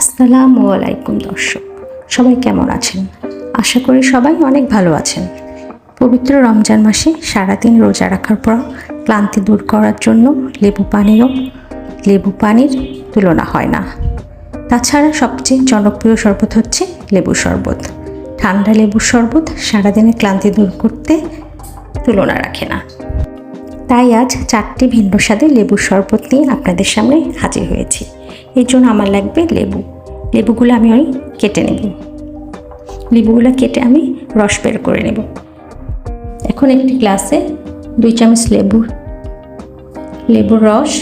আসসালামু আলাইকুম দর্শক, সবাই কেমন আছেন? আশা করি সবাই অনেক ভালো আছেন। পবিত্র রমজান মাসে সারাদিন রোজা রাখার পর ক্লান্তি দূর করার জন্য লেবু পানির তুলনা হয় না। তাছাড়া সবচেয়ে জনপ্রিয় শরবত হচ্ছে লেবু শরবত। ঠান্ডা লেবুর শরবত সারাদিনের ক্লান্তি দূর করতে তুলনা রাখে না। তাই আজ 4টি ভিন্ন স্বাদের লেবুর শরবত নিয়ে আপনাদের সামনে হাজির হয়েছি। এর জন্য আমার লাগবে লেবুগুলো আমি কেটে নেব। লেবুগুলো কেটে আমি রস বের করে নেব। এখন একটি গ্লাসে 2 চামচ লেবুর রস,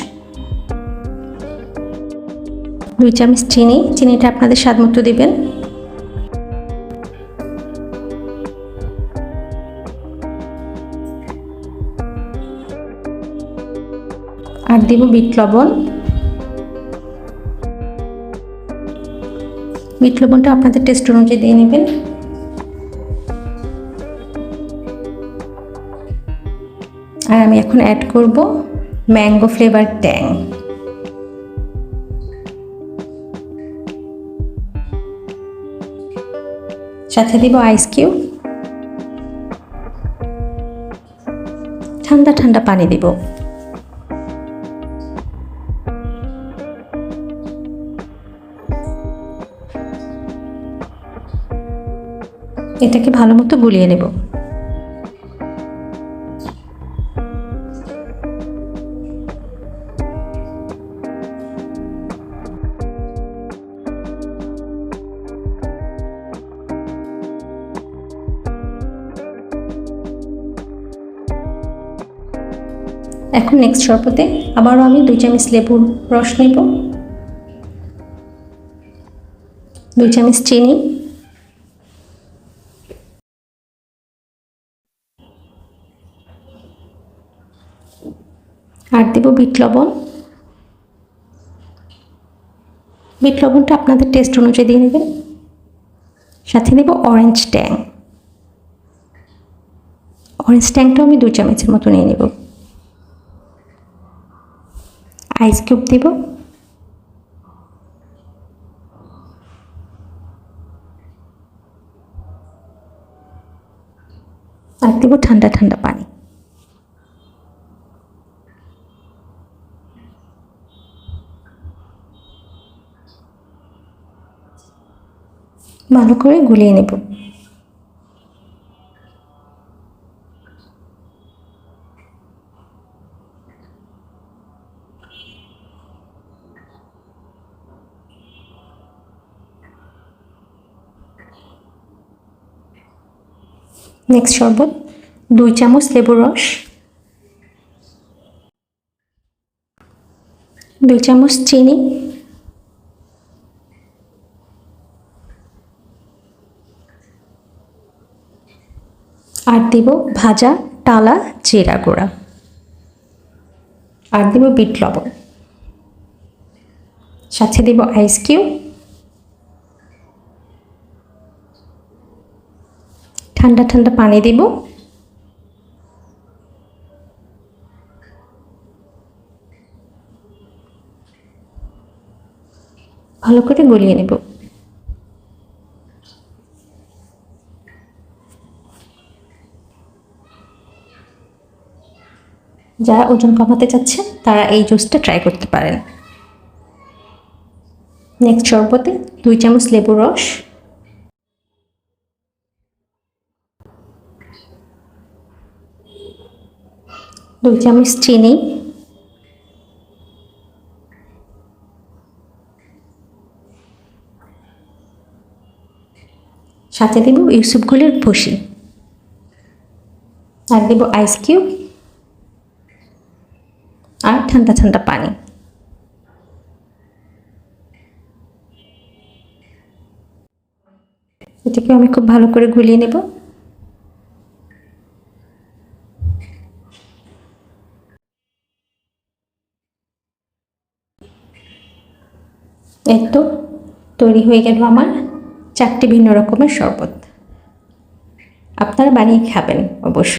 2 চামচ চিনিটা আপনাদের স্বাদ মতো দিবেন। আর দিব বিট লবণটা আপনাদের টেস্ট অনুযায়ী দিয়ে নেবেন। আর আমি এখন অ্যাড করব ম্যাঙ্গো ফ্লেভার ট্যাং। সাথে দিব আইস কিউব। ঠান্ডা ঠান্ডা পানি দিব। এটাকে ভালো মতো গুলিয়ে নেব। এখন নেক্সট শরবতে আবারও আমি 2 চামচ লেবুর রস নেব, 2 চামচ চিনি, আর দেব বিট লবণটা আপনাদের টেস্ট অনুযায়ী দিয়ে নেবেন। সাথে দেব অরেঞ্জ ট্যাংটাও আমি 2 চামচের মতো নিয়ে নেব। আইস কিউব দেব। আর দেব ঠান্ডা ঠান্ডা পানি। ভালো করে গুলিয়ে নেব। নেক্সট শরবত 2 চামচ লেবুর রস, 2 চামচ চিনি, আর দেব ভাজা টালা জিরা গুঁড়া, আর দেব বিট লবণ, সাথে দেব আইস কিউব, ঠান্ডা ঠান্ডা পানি দেব। ভালো করে গলিয়ে নেব। যারা ওজন কমাতে চাচ্ছেন তারা এই জুসটা ট্রাই করতে পারেন। নেক্সট শরবতে 2 চামচ লেবুর রস, 2 চামচ চিনি, সাথে দেব ইউসুফগুলের ভুসি, আর দেব আইস কিউব, আর ঠান্ডা ঠান্ডা পানি। এটাকে আমি খুব ভালো করে গুলিয়ে নেব। এই তো তৈরি হয়ে গেল আমার 4টি ভিন্ন রকমের শরবত। আপনারা বানিয়ে খাবেন অবশ্যই।